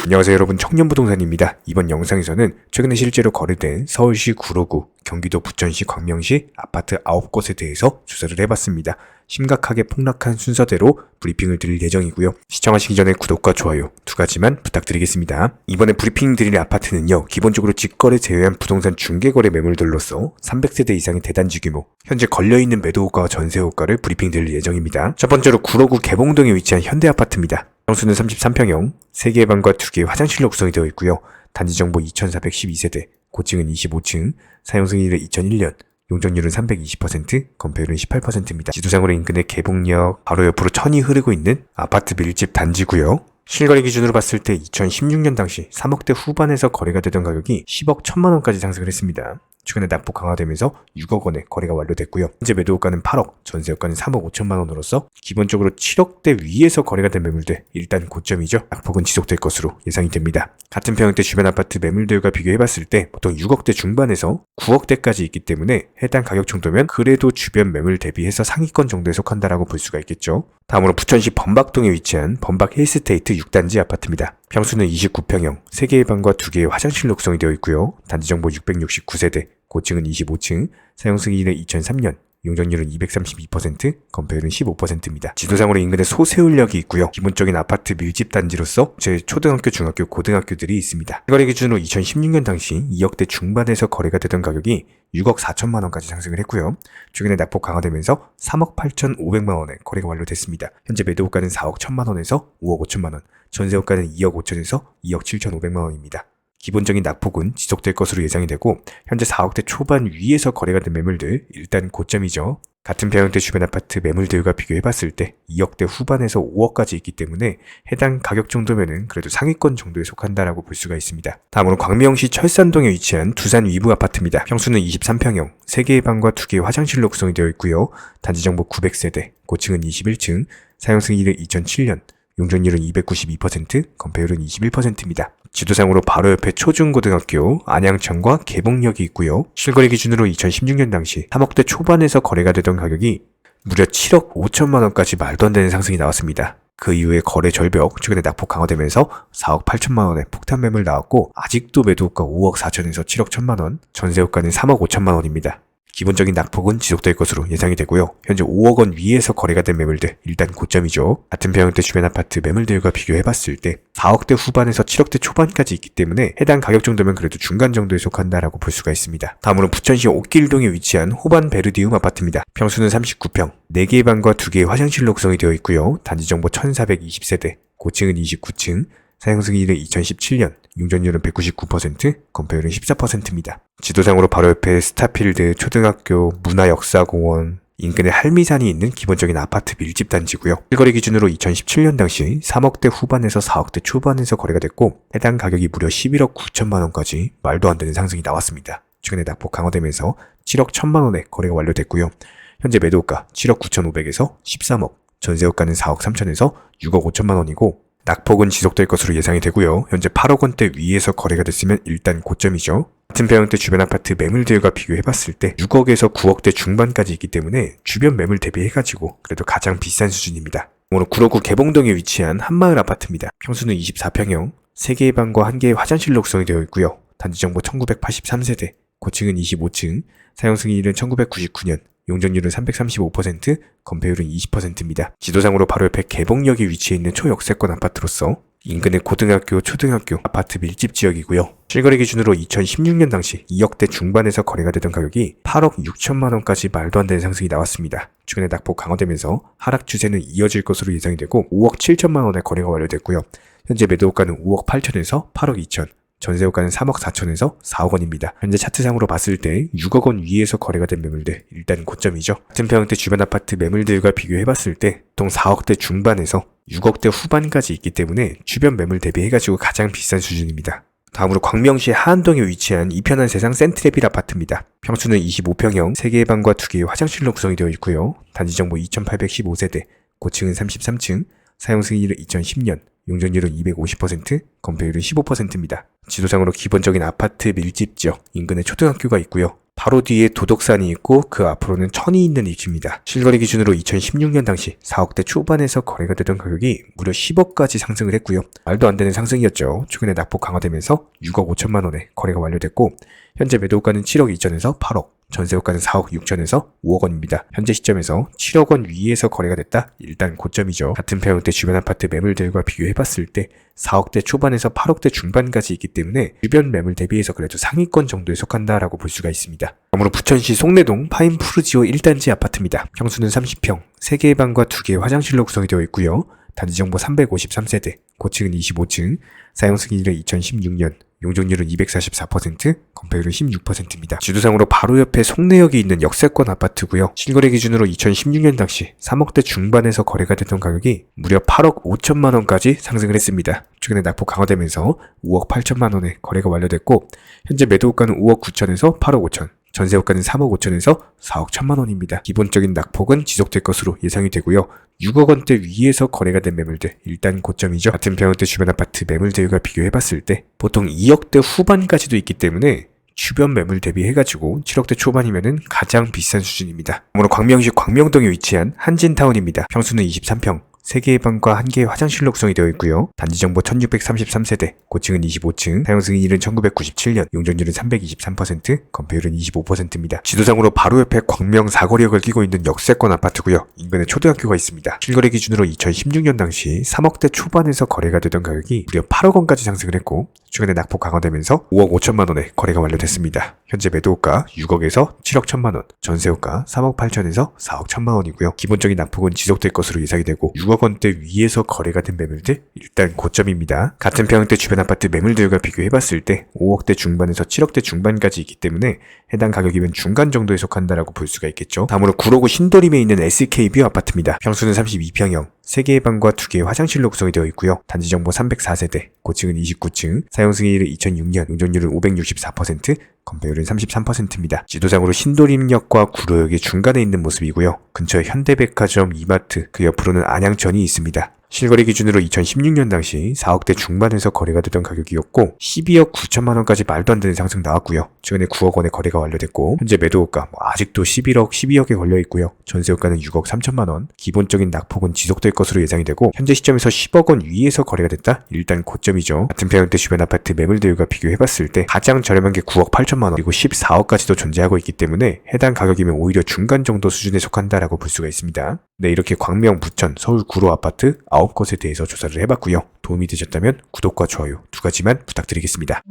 안녕하세요 여러분, 청년부동산입니다. 이번 영상에서는 최근에 실제로 거래된 서울시 구로구, 경기도 부천시 광명시 아파트 9곳에 대해서 조사를 해봤습니다. 심각하게 폭락한 순서대로 브리핑을 드릴 예정이고요. 시청하시기 전에 구독과 좋아요 두 가지만 부탁드리겠습니다. 이번에 브리핑 드릴 아파트는요, 기본적으로 직거래 제외한 부동산 중개거래 매물들로서 300세대 이상의 대단지 규모, 현재 걸려있는 매도호가와 전세호가를 브리핑 드릴 예정입니다. 첫 번째로 구로구 개봉동에 위치한 현대아파트입니다. 평수는 33평형, 3개의 방과 2개의 화장실로 구성이 되어 있고요. 단지정보 2412세대, 고층은 25층, 사용승인일은 2001년, 용적률은 320%, 건폐율은 18%입니다. 지도상으로 인근의 개봉역, 바로 옆으로 천이 흐르고 있는 아파트 밀집 단지고요. 실거래 기준으로 봤을 때 2016년 당시 3억대 후반에서 거래가 되던 가격이 10억 1천만 원까지 상승을 했습니다. 최근에 낙폭 강화되면서 6억 원에 거래가 완료됐고요. 현재 매도호가는 8억, 전세호가는 3억 5천만 원으로서 기본적으로 7억대 위에서 거래가 된 매물들, 일단 고점이죠. 낙폭은 지속될 것으로 예상이 됩니다. 같은 평형대 주변 아파트 매물들과 비교해봤을 때 보통 6억대 중반에서 9억대까지 있기 때문에 해당 가격 정도면 그래도 주변 매물 대비해서 상위권 정도에 속한다라고 볼 수가 있겠죠. 다음으로 부천시 범박동에 위치한 범박 힐스테이트 6단지 아파트입니다. 평수는 29평형, 3개의 방과 2개의 화장실로 구성이 되어 있고요. 단지정보 669세대, 고층은 25층, 사용승인일은 2003년, 용적률은 232%, 건폐율은 15%입니다. 지도상으로 인근에 소세울역이 있고요. 기본적인 아파트 밀집 단지로서 제 초등학교, 중학교, 고등학교들이 있습니다. 거래 기준으로 2016년 당시 2억대 중반에서 거래가 되던 가격이 6억 4천만 원까지 상승을 했고요. 최근에 낙폭 강화되면서 3억 8,500만 원에 거래가 완료됐습니다. 현재 매도호가는 4억 1천만 원에서 5억 5천만 원, 전세호가는 2억 5천에서 2억 7,500만 원입니다. 기본적인 낙폭은 지속될 것으로 예상이 되고 현재 4억대 초반 위에서 거래가 된 매물들, 일단 고점이죠. 같은 평형대 주변 아파트 매물들과 비교해봤을 때 2억대 후반에서 5억까지 있기 때문에 해당 가격 정도면은 그래도 상위권 정도에 속한다라고 볼 수가 있습니다. 다음으로 광명시 철산동에 위치한 두산 위브 아파트입니다. 평수는 23평형, 3개의 방과 2개의 화장실로 구성이 되어 있고요. 단지정보 900세대, 고층은 21층, 사용승인일은 2007년, 용적률은 292%, 건폐율은 21%입니다. 지도상으로 바로 옆에 초중고등학교, 안양천과 개봉역이 있고요. 실거래 기준으로 2016년 당시 3억대 초반에서 거래가 되던 가격이 무려 7억 5천만 원까지 말도 안 되는 상승이 나왔습니다. 그 이후에 거래 절벽, 최근에 낙폭 강화되면서 4억 8천만 원의 폭탄 매물 나왔고 아직도 매도호가 5억 4천에서 7억 1천만 원, 전세호가는 3억 5천만 원입니다. 기본적인 낙폭은 지속될 것으로 예상이 되고요. 현재 5억 원 위에서 거래가 된 매물들, 일단 고점이죠. 같은 평형대 주변 아파트 매물들과 비교해봤을 때 4억대 후반에서 7억대 초반까지 있기 때문에 해당 가격 정도면 그래도 중간 정도에 속한다라고 볼 수가 있습니다. 다음으로 부천시 옥길동에 위치한 호반 베르디움 아파트입니다. 평수는 39평, 4개의 방과 2개의 화장실로 구성이 되어 있고요. 단지정보 1420세대, 고층은 29층, 사용승인일은 2017년, 용적률은 199%, 건폐율은 14%입니다. 지도상으로 바로 옆에 스타필드, 초등학교, 문화역사공원, 인근에 할미산이 있는 기본적인 아파트 밀집 단지고요. 실거래 기준으로 2017년 당시 3억대 후반에서 4억대 초반에서 거래가 됐고 해당 가격이 무려 11억 9천만 원까지 말도 안 되는 상승이 나왔습니다. 최근에 낙폭 강화되면서 7억 1천만 원에 거래가 완료됐고요. 현재 매도가 7억 9,500에서 13억, 전세호가는 4억 3천에서 6억 5천만 원이고 낙폭은 지속될 것으로 예상이 되고요. 현재 8억 원대 위에서 거래가 됐으면 일단 고점이죠. 같은 평형대 주변 아파트 매물들과 비교해봤을 때 6억에서 9억대 중반까지 있기 때문에 주변 매물 대비해가지고 그래도 가장 비싼 수준입니다. 오늘 구로구 개봉동에 위치한 한마을 아파트입니다. 평수는 24평형, 3개의 방과 1개의 화장실로 구성이 되어 있고요. 단지정보 1983세대, 고층은 25층, 사용승인일은 1999년, 용적률은 335%, 건폐율은 20%입니다. 지도상으로 바로 옆에 개봉역이 위치해 있는 초역세권 아파트로서 인근의 고등학교, 초등학교 아파트 밀집 지역이고요. 실거래 기준으로 2016년 당시 2억대 중반에서 거래가 되던 가격이 8억 6천만 원까지 말도 안 되는 상승이 나왔습니다. 최근에 낙폭 강화되면서 하락 추세는 이어질 것으로 예상이 되고 5억 7천만 원의 거래가 완료됐고요. 현재 매도가는 5억 8천에서 8억 2천, 전세호가는 3억 4천에서 4억 원입니다. 현재 차트상으로 봤을 때 6억 원 위에서 거래가 된 매물들, 일단 고점이죠. 같은 평형대 주변 아파트 매물들과 비교해봤을 때 보통 4억대 중반에서 6억대 후반까지 있기 때문에 주변 매물 대비해가지고 가장 비싼 수준입니다. 다음으로 광명시 하안동에 위치한 이편한 세상 센트레빌 아파트입니다. 평수는 25평형, 3개의 방과 2개의 화장실로 구성이 되어 있고요. 단지정보 2815세대, 고층은 33층, 사용승인일은 2010년, 용적률은 250%, 건폐율은 15%입니다. 지도상으로 기본적인 아파트 밀집 지역, 인근에 초등학교가 있고요. 바로 뒤에 도덕산이 있고 그 앞으로는 천이 있는 위치입니다. 실거래 기준으로 2016년 당시 4억대 초반에서 거래가 되던 가격이 무려 10억까지 상승을 했고요. 말도 안 되는 상승이었죠. 최근에 낙폭 강화되면서 6억 5천만 원에 거래가 완료됐고 현재 매도가는 7억 2천에서 8억, 전세호가는 4억 6천에서 5억 원입니다. 현재 시점에서 7억 원 위에서 거래가 됐다? 일단 고점이죠. 같은 평형대 주변 아파트 매물들과 비교해봤을 때 4억대 초반에서 8억대 중반까지 있기 때문에 주변 매물 대비해서 그래도 상위권 정도에 속한다라고 볼 수가 있습니다. 다음으로 부천시 송내동 파인푸르지오 1단지 아파트입니다. 평수는 30평, 3개의 방과 2개의 화장실로 구성이 되어 있고요. 단지정보 353세대, 고층은 25층, 사용승인일은 2016년, 용적률은 244%, 건폐율은 16%입니다. 지도상으로 바로 옆에 송내역이 있는 역세권 아파트고요. 실거래 기준으로 2016년 당시 3억대 중반에서 거래가 됐던 가격이 무려 8억 5천만 원까지 상승을 했습니다. 최근에 낙폭 강화되면서 5억 8천만 원에 거래가 완료됐고 현재 매도가는 5억 9천에서 8억 5천, 전세호가는 3억 5천에서 4억 1천만 원입니다. 기본적인 낙폭은 지속될 것으로 예상이 되고요. 6억 원대 위에서 거래가 된 매물들 일단 고점이죠. 같은 평형대 주변 아파트 매물 대유가 비교해봤을 때 보통 2억대 후반까지도 있기 때문에 주변 매물 대비해가지고 7억대 초반이면은 가장 비싼 수준입니다. 다음으로 광명시 광명동에 위치한 한진타운입니다. 평수는 23평, 3개의 방과 1개의 화장실로 구성이 되어 있고요. 단지정보 1633세대, 고층은 25층, 사용승인일은 1997년, 용적률은 323%, 건폐율은 25%입니다. 지도상으로 바로 옆에 광명 사거리역을 끼고 있는 역세권 아파트고요. 인근에 초등학교가 있습니다. 실거래 기준으로 2016년 당시 3억대 초반에서 거래가 되던 가격이 무려 8억 원까지 상승을 했고 최근에 낙폭 강화되면서 5억 5천만 원에 거래가 완료됐습니다. 현재 매도가 6억에서 7억 1천만 원, 전세호가 3억 8천에서 4억 1천만 원이고요. 기본적인 낙폭은 지속될 것으로 예상이 되고 6억 원대 위에서 거래가 된 매물들 일단 고점입니다. 같은 평형대 주변 아파트 매물들과 비교해봤을 때 5억대 중반에서 7억대 중반까지 있기 때문에 해당 가격이면 중간 정도에 속한다라고 볼 수가 있겠죠. 다음으로 구로구 신도림에 있는 SK뷰 아파트입니다. 평수는 32평형, 3개의 방과 2개의 화장실로 구성이 되어 있고요. 단지정보 304세대, 고층은 29층, 사용승인일은 2006년, 용적률은 564%, 건폐율은 33%입니다. 지도상으로 신도림역과 구로역의 중간에 있는 모습이고요. 근처에 현대백화점, 이마트, 그 옆으로는 안양전이 있습니다. 실거래 기준으로 2016년 당시 4억대 중반에서 거래가 되던 가격이었고 12억 9천만 원까지 말도 안 되는 상승 나왔고요. 최근에 9억 원에 거래가 완료됐고 현재 매도호가 아직도 11억, 12억에 걸려 있고요. 전세호가는 6억 3천만 원, 기본적인 낙폭은 지속될 것으로 예상이 되고 현재 시점에서 10억 원 위에서 거래가 됐다? 일단 고점이죠. 같은 평형대 주변 아파트 매물 대유가 비교해봤을 때 가장 저렴한 게 9억 8천만 원 그리고 14억까지도 존재하고 있기 때문에 해당 가격이면 오히려 중간 정도 수준에 속한다라고 볼 수가 있습니다. 네, 이렇게 광명, 부천, 서울 구로 아파트 9곳에 대해서 조사를 해봤고요. 도움이 되셨다면 구독과 좋아요 2가지만 부탁드리겠습니다.